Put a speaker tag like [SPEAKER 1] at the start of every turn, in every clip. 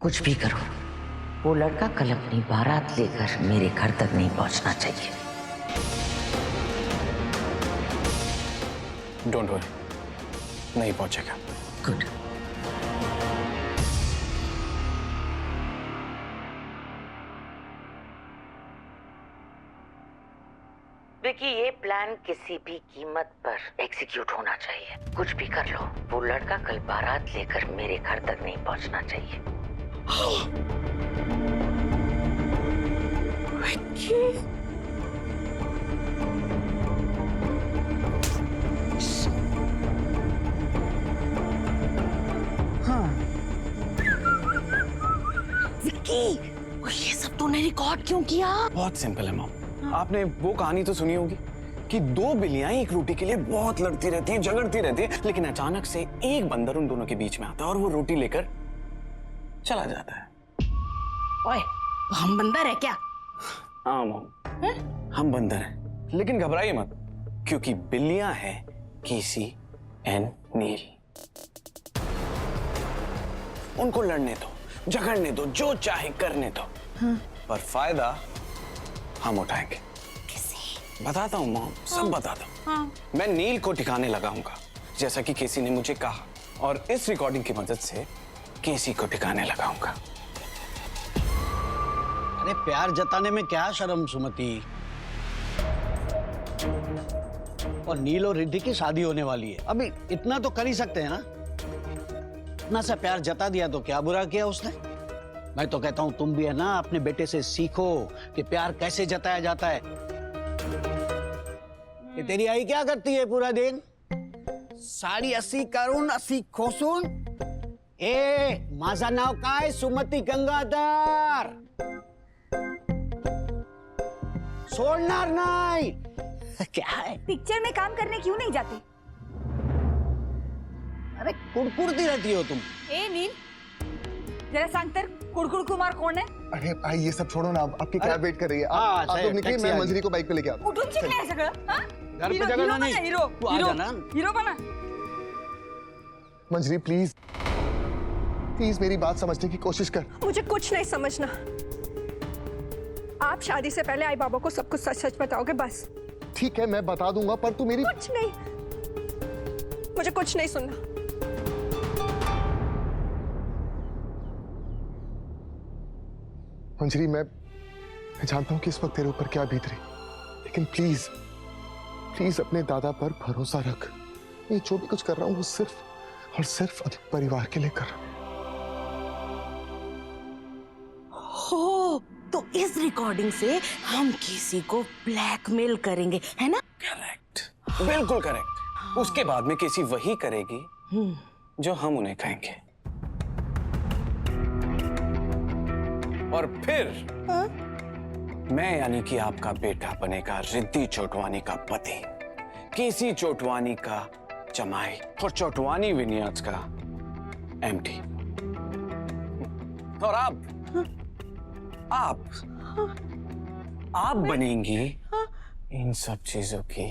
[SPEAKER 1] कुछ भी करो, वो लड़का कल अपनी बारात लेकर मेरे घर तक नहीं पहुंचना चाहिए।
[SPEAKER 2] डोंट वरी, नहीं पहुंचेगा।
[SPEAKER 1] गुड। विकी, ये प्लान किसी भी कीमत पर एग्जीक्यूट होना चाहिए। कुछ भी कर लो, वो लड़का कल बारात लेकर मेरे घर तक नहीं पहुंचना चाहिए। विकी, हाँ विकी, ये सब तूने रिकॉर्ड क्यों किया?
[SPEAKER 2] बहुत सिंपल है मॉम। आपने वो कहानी तो सुनी होगी कि दो बिल्लियां एक रोटी के लिए बहुत लड़ती रहती हैं, झगड़ती रहती हैं, लेकिन अचानक से एक बंदर उन दोनों के बीच में आता है और वो रोटी लेकर चला जाता है।
[SPEAKER 3] ओए, हम बंदर है क्या?
[SPEAKER 2] हाँ मॉम, हम बंदर हैं, लेकिन घबराइए मत, क्योंकि बिल्लियां हैं केसी एंड नील। उनको लड़ने दो, झगड़ने दो, जो चाहे करने दो, पर फायदा हम उठाएंगे।
[SPEAKER 3] किसी?
[SPEAKER 2] बताता हूँ मॉम, सब बताता हूँ। मैं नील को ठिकाने लगाऊंगा, जैसा कि केसी ने मुझे कहा, और इस रिकॉर्डिंग की मदद से केसी को ठिकाने लगाऊंगा।
[SPEAKER 4] अरे प्यार जताने में क्या शर्म सुमति। और नील और रिद्धि की शादी होने वाली है, अभी इतना तो कर ही सकते हैं ना। इतना सा प्यार जता दिया तो क्या बुरा किया उसने। मैं तो कहता हूं तुम भी है ना अपने बेटे से सीखो कि प्यार कैसे जताया जाता है। ये तेरी आई क्या करती है पूरा दिन? साड़ी असी करून असी खोसून। ए माझा नाव काय सुमति गंगाधर, सोडणार नाही। क्या है?
[SPEAKER 5] पिक्चर में काम करने क्यों नहीं जाते?
[SPEAKER 4] अरे कुड़कुड़ती रहती हो तुम।
[SPEAKER 5] ए नील, जरा सांग तर कुड़कुड़ कुमार कौन है?
[SPEAKER 6] अरे भाई ये सब छोड़ो ना, आपकी कैब वेट कर रही है।
[SPEAKER 4] हाँ,
[SPEAKER 6] आप लोग निकलिए, मैं मंजरी को बाइक पे लेके आता हूँ।
[SPEAKER 5] कुठून शिकले हे सगळं? हाँ?
[SPEAKER 4] घर पे जगह नहीं।
[SPEAKER 5] हीरो,
[SPEAKER 4] तू आ जा ना।
[SPEAKER 5] हीरो बना।
[SPEAKER 6] मंजरी प्लीज प्लीज मेरी बात समझने की कोशिश कर।
[SPEAKER 7] मुझे कुछ नहीं समझना। आप शादी से पहले आई बाबा को सब कुछ सच सच बताओगे बस।
[SPEAKER 6] ठीक है मैं बता दूंगा, पर तू मेरी
[SPEAKER 7] कुछ नहीं, मुझे कुछ नहीं सुनना।
[SPEAKER 6] मंजरी मैं जानता हूँ कि इस वक्त तेरे ऊपर क्या बीत रही, लेकिन प्लीज प्लीज अपने दादा पर भरोसा रख। मैं जो भी कुछ कर रहा हूँ वो सिर्फ और सिर्फ अपने परिवार के लिए कर रहा हूँ।
[SPEAKER 3] हो, तो इस रिकॉर्डिंग से हम किसी को ब्लैकमेल करेंगे, है ना?
[SPEAKER 2] करेक्ट, बिल्कुल करेक्ट। उसके बाद में केसी वही करेगी जो हम उन्हें कहेंगे, और फिर मैं यानी कि आपका बेटा बनेगा रिद्धि चोटवानी का पति, केसी चोटवानी का जमाई और चोटवानी विनियर्ड्स का एमडी। और आप बनेंगी इन सब चीजों की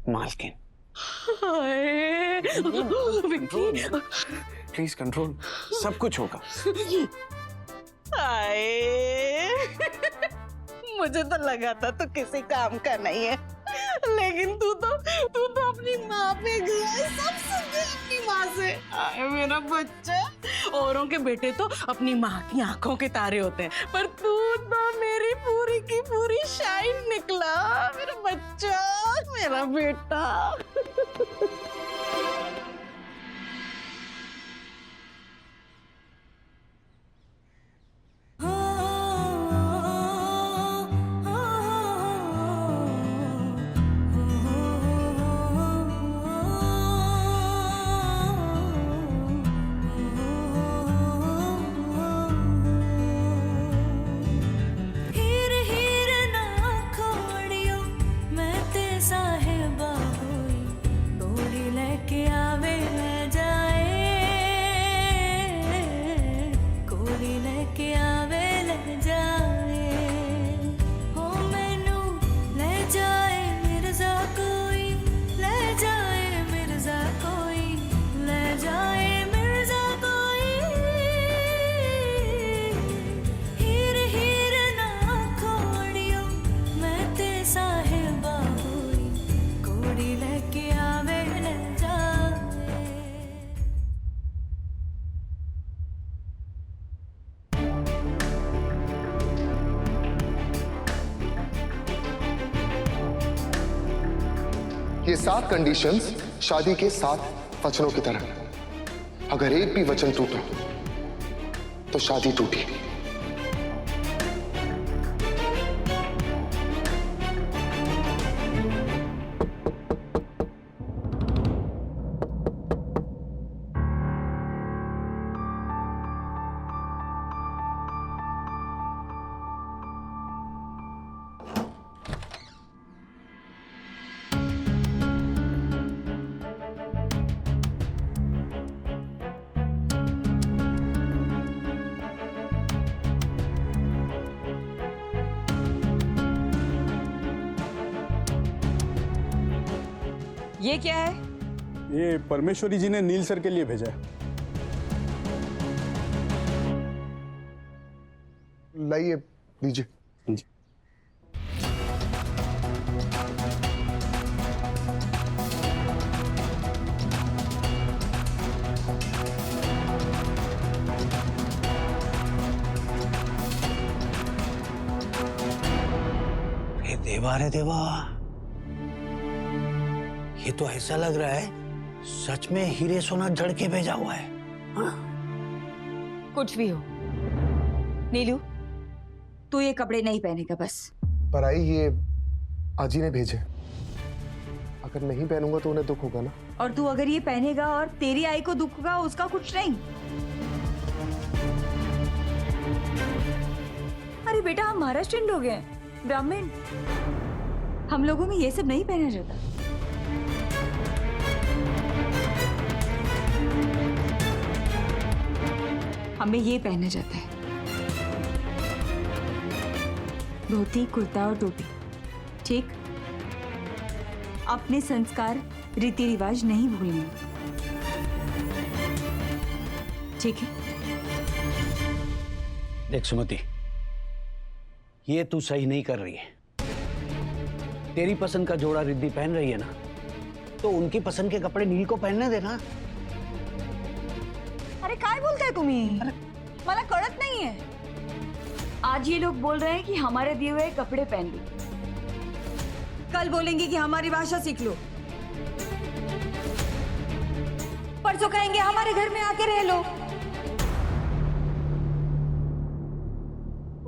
[SPEAKER 2] मालकिन। प्लीज कंट्रोल, सब कुछ होगा।
[SPEAKER 3] मुझे तो लगा था तो किसी काम का नहीं है, लेकिन तू तो अपनी माँ पे गया है, सब सुन अपनी माँ से। आए मेरा बच्चा, औरों के बेटे तो अपनी माँ की आंखों के तारे होते हैं, पर तू तो मेरी पूरी की पूरी शाइन निकला। मेरा बच्चा, मेरा बेटा।
[SPEAKER 8] साहेबा होई, डोरी
[SPEAKER 6] ये 7 कंडीशंस शादी के 7 वचनों की तरह। अगर एक भी वचन टूटा तो शादी टूटी।
[SPEAKER 5] ये क्या है?
[SPEAKER 8] ये परमेश्वरी जी ने नील सर के लिए भेजा है।
[SPEAKER 6] लाइए, लीजिए।
[SPEAKER 8] जी।
[SPEAKER 4] देवा रे देवा, ये तो ऐसा लग रहा है सच में हीरे सोना जड़ के भेजा हुआ है। हाँ?
[SPEAKER 5] कुछ भी हो नीलू, तू ये कपड़े नहीं पहनेगा बस।
[SPEAKER 6] पर आई, ये आजी ने भेजे। अगर नहीं पहनूंगा तो उन्हें दुख होगा ना।
[SPEAKER 5] और तू अगर ये पहनेगा और तेरी आई को दुख होगा, उसका कुछ नहीं। अरे बेटा, हम महाराष्ट्रियन लोग हैं, ब्राह्मण, हम लोगों में ये सब नहीं पहना जाता। हमें ये पहना जाता है, धोती, कुर्ता और टोपी। ठीक? अपने संस्कार, रीति रिवाज नहीं भूलने। ठीक है?
[SPEAKER 4] देख सुमति, ये तू सही नहीं कर रही है। तेरी पसंद का जोड़ा रिद्धि पहन रही है ना, तो उनकी पसंद के कपड़े नील को पहनने देना।
[SPEAKER 5] अरे काय बोलताय तुम्ही? मला कळत नाहीये। आज ये लोग बोल रहे हैं कि हमारे दिए हुए कपड़े पहन लो, कल बोलेंगे कि हमारी भाषा सीख लो, परसों कहेंगे हमारे घर में आके रह लो।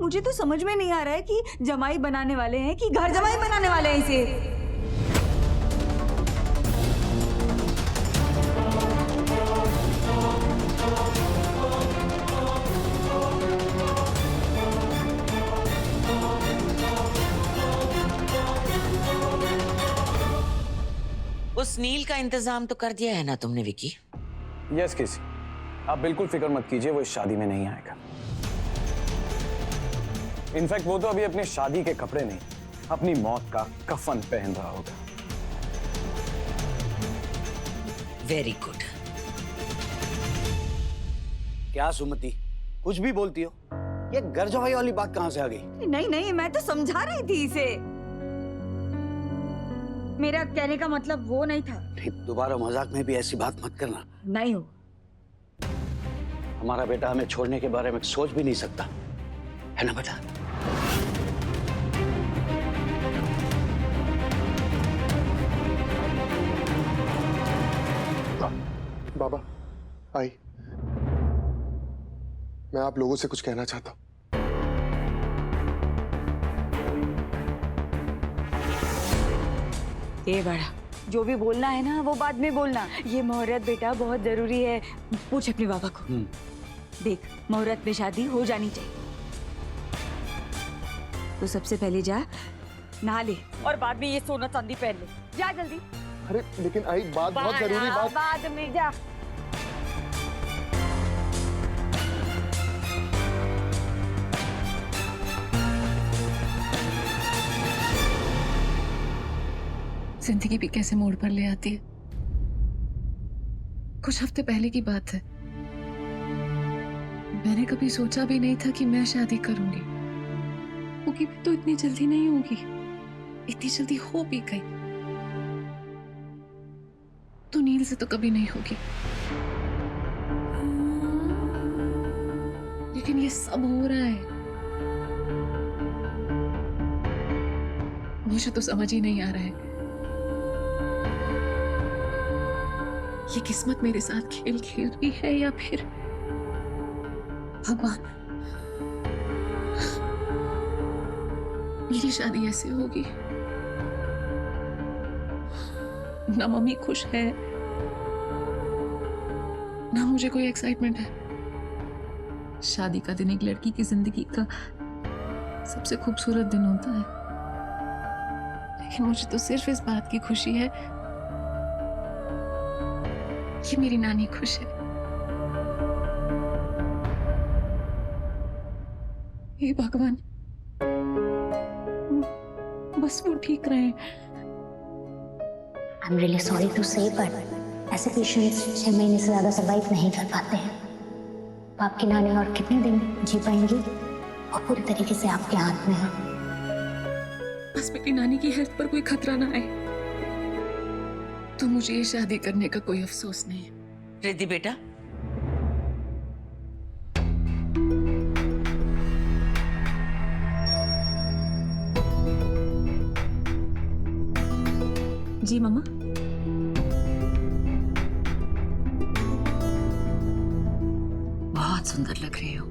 [SPEAKER 5] मुझे तो समझ में नहीं आ रहा है कि जमाई बनाने वाले हैं कि घर जमाई बनाने वाले हैं इसे।
[SPEAKER 1] उस नील का इंतजाम तो कर दिया है ना तुमने विकी?
[SPEAKER 2] यस किसी, आप बिल्कुल फिक्र मत कीजिए, वो इस शादी में नहीं आएगा। इनफैक्ट वो तो अभी अपने शादी के कपड़े नहीं, अपनी मौत का कफन पहन रहा होगा।
[SPEAKER 1] Very good.
[SPEAKER 4] क्या सुमति, कुछ भी बोलती हो? ये घर जमाई वाली बात कहां से आ गई?
[SPEAKER 5] नहीं नहीं, मैं तो समझा रही थी इसे। मेरा कहने का मतलब वो नहीं था।
[SPEAKER 4] दोबारा मजाक में भी ऐसी बात मत करना।
[SPEAKER 5] नहीं हो।
[SPEAKER 4] हमारा बेटा हमें छोड़ने के बारे में सोच भी नहीं सकता, है ना बेटा?
[SPEAKER 6] बाबा, आई, मैं आप लोगों से कुछ कहना चाहता हूं।
[SPEAKER 5] ये बड़ा, जो भी बोलना है ना वो बाद में बोलना। ये मुहूर्त बेटा बहुत जरूरी है। पूछ अपने बाबा को। देख, मुहूर्त में शादी हो जानी चाहिए, तो सबसे पहले जा नहा ले और बाद में ये सोना चांदी पहन ले। जा जल्दी।
[SPEAKER 6] अरे लेकिन आई, बात बहुत जरूरी बात।
[SPEAKER 5] बाद में जा।
[SPEAKER 9] जिंदगी भी कैसे मोड़ पर ले आती है। कुछ हफ्ते पहले की बात है, मैंने कभी सोचा भी नहीं था कि मैं शादी करूंगी। होगी भी तो इतनी जल्दी नहीं होगी, इतनी जल्दी हो भी गई तो नील से तो कभी नहीं होगी। लेकिन ये सब हो रहा है, मुझे तो समझ ही नहीं आ रहा है। ये किस्मत मेरे साथ खेल खेल रही है या फिर भगवान मेरी शादी ऐसे होगी? ना मम्मी खुश है ना मुझे कोई एक्साइटमेंट है। शादी का दिन एक लड़की की जिंदगी का सबसे खूबसूरत दिन होता है, लेकिन मुझे तो सिर्फ इस बात की खुशी है कि मेरी नानी खुश है। हे भगवान, बस वो ठीक रहे।
[SPEAKER 10] I am really sorry to say, but ऐसे पेशेंट्स 6 महीने से ज्यादा सर्वाइव नहीं कर पाते हैं। आपकी नानी और कितने दिन जी पाएंगी और पूरी तरीके से आपके हाथ में है।
[SPEAKER 9] बस मेरी नानी की हेल्थ पर कोई खतरा ना आए तो मुझे ये शादी करने का कोई अफसोस नहीं है।
[SPEAKER 1] रिद्धि बेटा,
[SPEAKER 5] जी मम्मा।
[SPEAKER 1] बहुत सुंदर लग रही हो,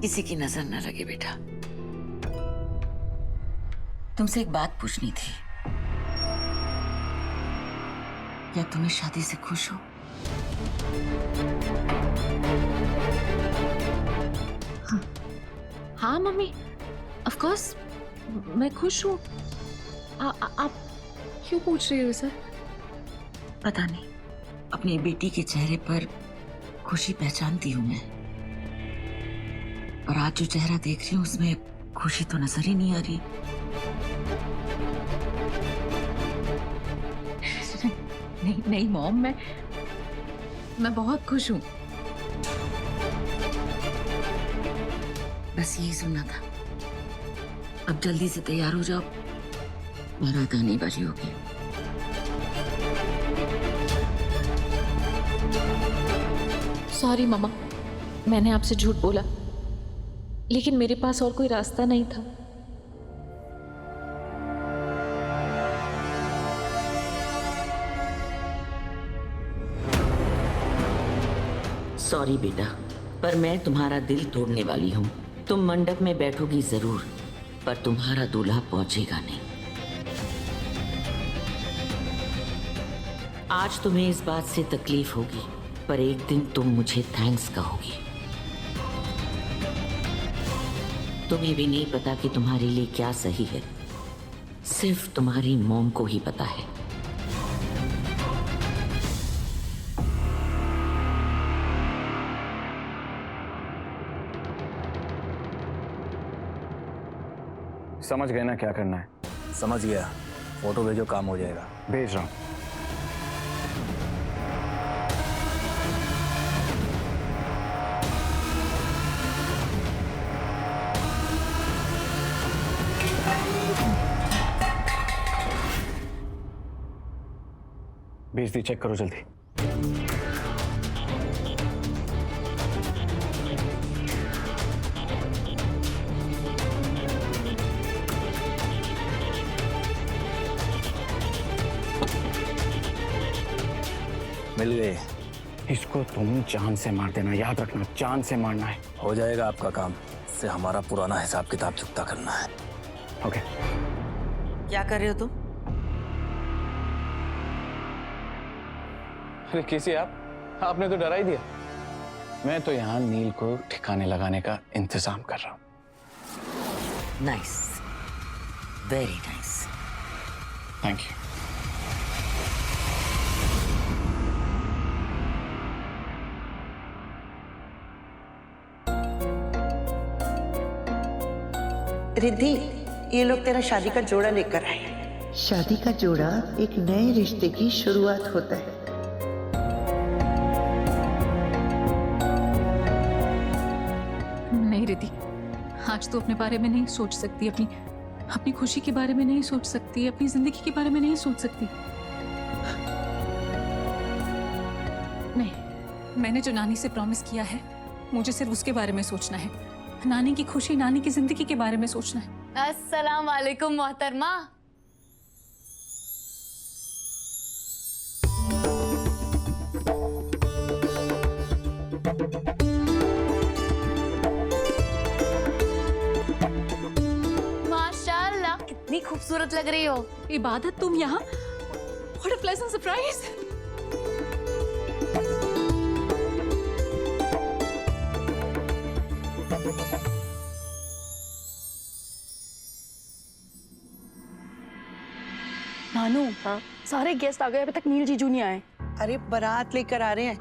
[SPEAKER 1] किसी की नजर न लगे बेटा। तुमसे एक बात पूछनी थी, क्या तुम इस शादी से खुश हो?
[SPEAKER 9] हाँ मम्मी, ऑफ कोर्स मैं खुश हूँ। आप क्यों पूछ रहे हो सर?
[SPEAKER 1] पता नहीं, अपनी बेटी के चेहरे पर खुशी पहचानती हूं मैं, और आज जो चेहरा देख रही हूं उसमें खुशी तो नजर ही नहीं आ रही।
[SPEAKER 9] नहीं नहीं मॉम, मैं बहुत खुश हूँ।
[SPEAKER 1] बस यही सुनना था। अब जल्दी से तैयार हो जाओ, बारात आने वाली होगी।
[SPEAKER 9] सॉरी मम्मा, मैंने आपसे झूठ बोला, लेकिन मेरे पास और कोई रास्ता नहीं था।
[SPEAKER 1] सॉरी बेटा, पर मैं तुम्हारा दिल तोड़ने वाली हूँ। तुम मंडप में बैठोगी जरूर, पर तुम्हारा दूल्हा पहुंचेगा नहीं। आज तुम्हें इस बात से तकलीफ होगी, पर एक दिन तुम मुझे थैंक्स कहोगी। तुम्हें भी नहीं पता कि तुम्हारे लिए क्या सही है, सिर्फ तुम्हारी मॉम को ही पता है।
[SPEAKER 2] समझ गए ना क्या करना है?
[SPEAKER 11] समझ गया, फोटो भेजो, काम हो जाएगा।
[SPEAKER 2] भेज रहा हूं। भेज दी, चेक करो जल्दी।
[SPEAKER 11] मिल गए।
[SPEAKER 2] इसको तुम जान से मार देना, याद रखना, जान से मारना है।
[SPEAKER 11] हो जाएगा आपका काम, इससे हमारा पुराना हिसाब किताब चुकता करना है।
[SPEAKER 2] ओके।
[SPEAKER 1] क्या कर रहे हो तुम?
[SPEAKER 2] अरे कैसी आपने तो डरा ही दिया। मैं तो यहाँ नील को ठिकाने लगाने का इंतजाम कर रहा हूँ।
[SPEAKER 1] Nice, very nice.
[SPEAKER 2] Thank you.
[SPEAKER 12] Riddhi, ये लोग तेरा शादी का जोड़ा लेकर आए।
[SPEAKER 13] शादी का जोड़ा एक नए रिश्ते की शुरुआत होता है।
[SPEAKER 9] नहीं रिद्धि, आज तो अपने बारे में नहीं सोच सकती, अपनी खुशी के बारे में नहीं सोच सकती, अपनी जिंदगी के बारे में नहीं सोच सकती। नहीं, मैंने जो नानी से प्रॉमिस किया है, मुझे सिर्फ उसके बारे में सोचना है। नानी की खुशी, नानी की जिंदगी के बारे में सोचना है।
[SPEAKER 5] अस्सलाम वालेकुम मोहतरमा।
[SPEAKER 9] खूबसूरत लग रही हो। इबादत तुम यहाँ? What a pleasant surprise!
[SPEAKER 3] नानू, हाँ सारे गेस्ट आ गए, अभी तक नील जीजू नहीं आए।
[SPEAKER 12] अरे बारात लेकर आ रहे हैं,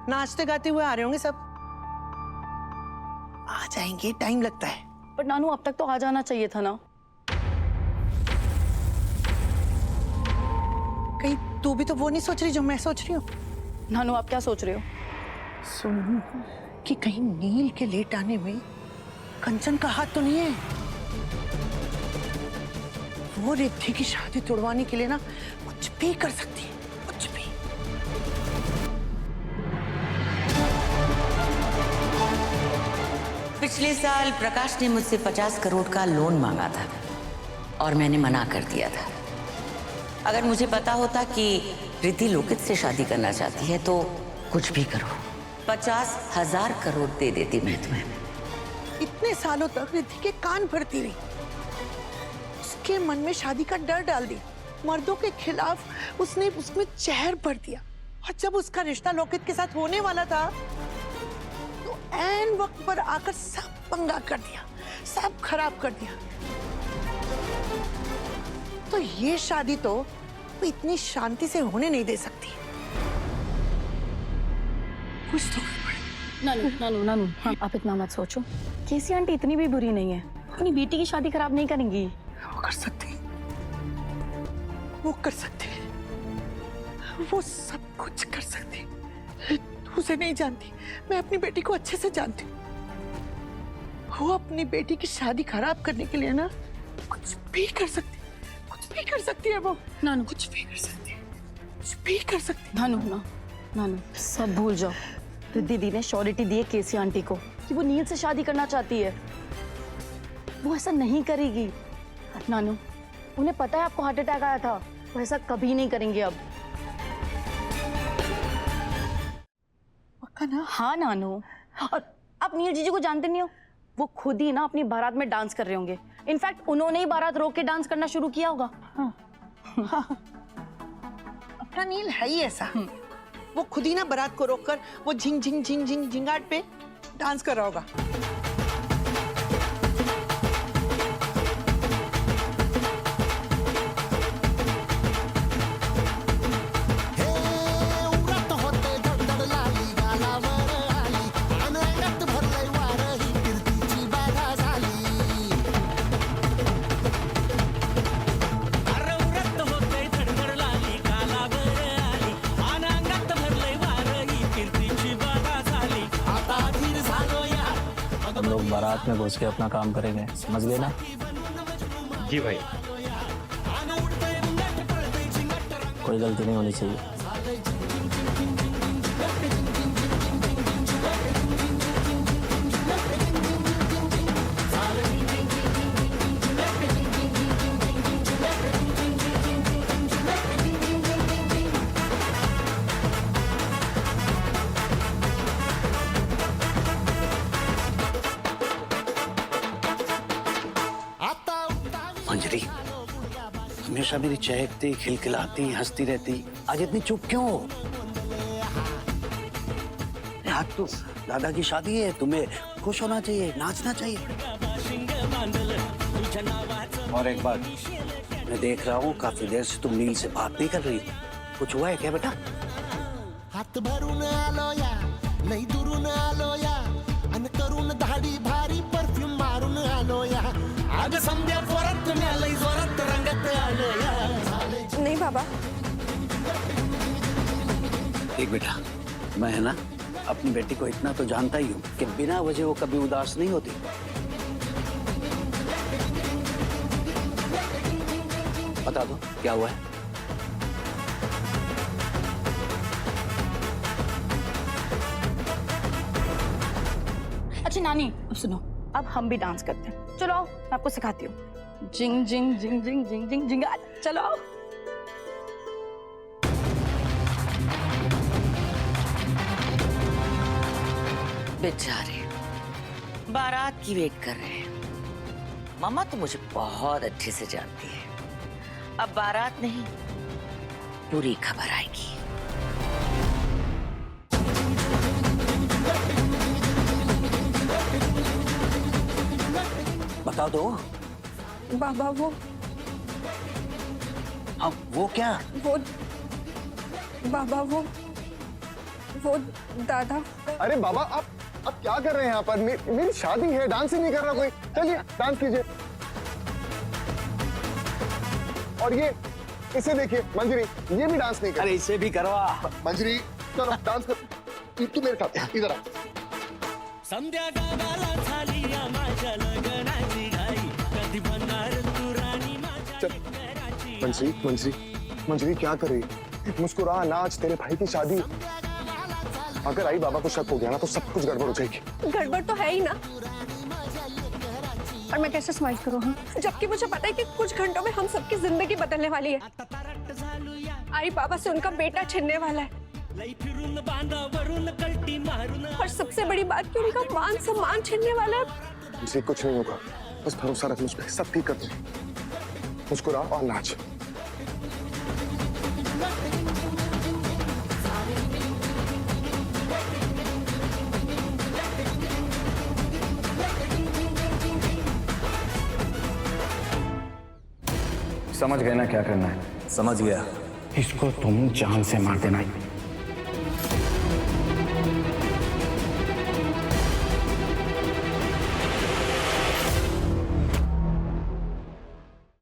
[SPEAKER 12] नाचते गाते हुए आ रहे होंगे सब। आ जाएंगे, टाइम लगता है।
[SPEAKER 3] पर नानू अब तक तो आ जाना चाहिए था ना।
[SPEAKER 12] कहीं तू भी तो वो नहीं सोच रही जो मैं सोच रही हूँ?
[SPEAKER 3] नानू आप क्या सोच रहे हो?
[SPEAKER 12] सुन कि कहीं नील के लेट आने में कंचन का हाथ तो नहीं है। वो रिद्धि की शादी तोड़वाने के लिए ना कुछ भी कर सकती है, कुछ भी।
[SPEAKER 1] पिछले साल प्रकाश ने मुझसे 50 करोड़ का लोन मांगा था और मैंने मना कर दिया था। अगर मुझे पता होता कि रिद्धि लोकित से शादी करना चाहती है तो कुछ भी करो, 50,000 करोड़ दे देती मैं तुम्हें।
[SPEAKER 12] इतने सालों तक रिद्धि के कान भरती रही, उसके मन में शादी का डर डाल दिया, मर्दों के खिलाफ उसने उसमें जहर भर दिया। और जब उसका रिश्ता लोकित के साथ होने वाला था तो ऐन वक्त पर आकर सब पंगा कर दिया, सब खराब कर दिया। तो ये शादी तो वो इतनी शांति से होने नहीं दे सकती। कुछ तो
[SPEAKER 3] नानू नानू नानू, हाँ आप इतना मत सोचो। केसी आंटी इतनी भी बुरी नहीं है, अपनी बेटी की शादी खराब नहीं करेंगी।
[SPEAKER 12] वो कर सकती, वो कर सकती, वो सब कुछ कर सकती। तू उसे नहीं जानती, मैं अपनी बेटी को अच्छे से जानती हूँ। वो अपनी बेटी की शादी खराब करने के लिए ना कुछ भी कर सकती, कुछ भी कर सकती है वो।
[SPEAKER 3] नानू
[SPEAKER 12] कुछ भी कर सकती है, कुछ भी कर सकती है।
[SPEAKER 3] नानू ना नानू सब भूल जाओ। रिद्धि दी ने श्योरिटी दी है केसी आंटी को कि वो नील से शादी करना चाहती है। वो ऐसा नहीं करेगी। नानू उन्हें पता है आपको हार्ट अटैक आया था, वो ऐसा कभी नहीं करेंगे अब।
[SPEAKER 12] पक्का ना?
[SPEAKER 3] हाँ नानू, और आप नील जीजू को जानते नहीं हो, वो खुद ही ना अपनी बारात में डांस कर रहे होंगे। इनफैक्ट उन्होंने ही बारात रोक के डांस करना शुरू किया होगा।
[SPEAKER 12] हाँ। अपना नील है ही ऐसा। वो खुद ही ना बारात को रोककर वो झिंग झिंग झिंग झिंग झिंगाट पे डांस कर रहा होगा।
[SPEAKER 11] हम लोग बारात में घुस के अपना काम करेंगे, समझ गए ना?
[SPEAKER 14] जी भाई।
[SPEAKER 11] कोई गलती नहीं होनी चाहिए।
[SPEAKER 4] मंजरी हमेशा मेरी चहकती, खिलखिलाती, हंसती रहती, आज इतनी चुप क्यों हो? आज तो दादा की शादी है, तुम्हें खुश होना चाहिए, नाचना चाहिए। और एक बात, मैं देख रहा हूँ काफी देर से तुम नील से बात नहीं कर रही। कुछ हुआ है क्या बेटा?
[SPEAKER 15] हात भरून आलो या, नाही दुरून आलो या, अन करून धाडी भारी परफ्यूम मारून आलो या, आग संध्या परत मिळालंय जोरात रंगात आलो या।
[SPEAKER 7] नहीं बाबा।
[SPEAKER 4] देख बेटा, मैं है ना अपनी बेटी को इतना तो जानता ही हूँ कि बिना वजह वो कभी उदास नहीं होती। बता दो क्या हुआ है?
[SPEAKER 3] अच्छा नानी अब सुनो, अब हम भी डांस करते हैं। चलो आओ, मैं आपको सिखाती हूँ। जिंग जिंग जिंग जिंग जिंग जिंग जिंग, चलो आओ।
[SPEAKER 1] बेचारे बारात की वेट कर रहे हैं। मामा तो मुझे बहुत अच्छे से जानती है। अब बारात नहीं, पूरी खबर आएगी।
[SPEAKER 11] बता दो।
[SPEAKER 7] बाबा
[SPEAKER 11] अब वो क्या?
[SPEAKER 7] वो बाबा वो दादा।
[SPEAKER 6] अरे बाबा आप क्या कर रहे हैं यहाँ पर? मेरी शादी है, डांस ही नहीं कर रहा कोई। चलिए डांस कीजिए। और ये इसे देखिए मंजरी, ये भी डांस नहीं कर।
[SPEAKER 4] अरे इसे भी करवा।
[SPEAKER 6] मंजरी चलो डांस कर। तू मेरे साथ इधर आ।
[SPEAKER 15] संध्या गावाला झाली या माझ्या लग्नाची घाई, कधी बनणार तू राणी माझ्या घराची।
[SPEAKER 6] मंजरी मंजरी मंजरी क्या कर रही है? मुस्कुरा, नाच, तेरे भाई की शादी। अगर आई बाबा को शक हो गया ना तो सब कुछ गड़बड़ हो जाएगी।
[SPEAKER 7] गड़बड़ तो है ही ना, और मैं कैसे स्माइल करूँ? हाँ, जबकि मुझे पता है कि कुछ घंटों में हम सबकी जिंदगी बदलने वाली है। आई बाबा से उनका बेटा छिनने वाला है, और सबसे बड़ी बात कि उनका मान सम्मान छिनने वाला है।
[SPEAKER 6] मुझे कुछ नहीं होगा, बस भरोसा रख मुझ पे, सब ठीक कर दूंगी। मुस्कुरा और नाच।
[SPEAKER 2] समझ गए ना क्या करना है?
[SPEAKER 11] समझ गया।
[SPEAKER 2] इसको तुम जान से मार देना।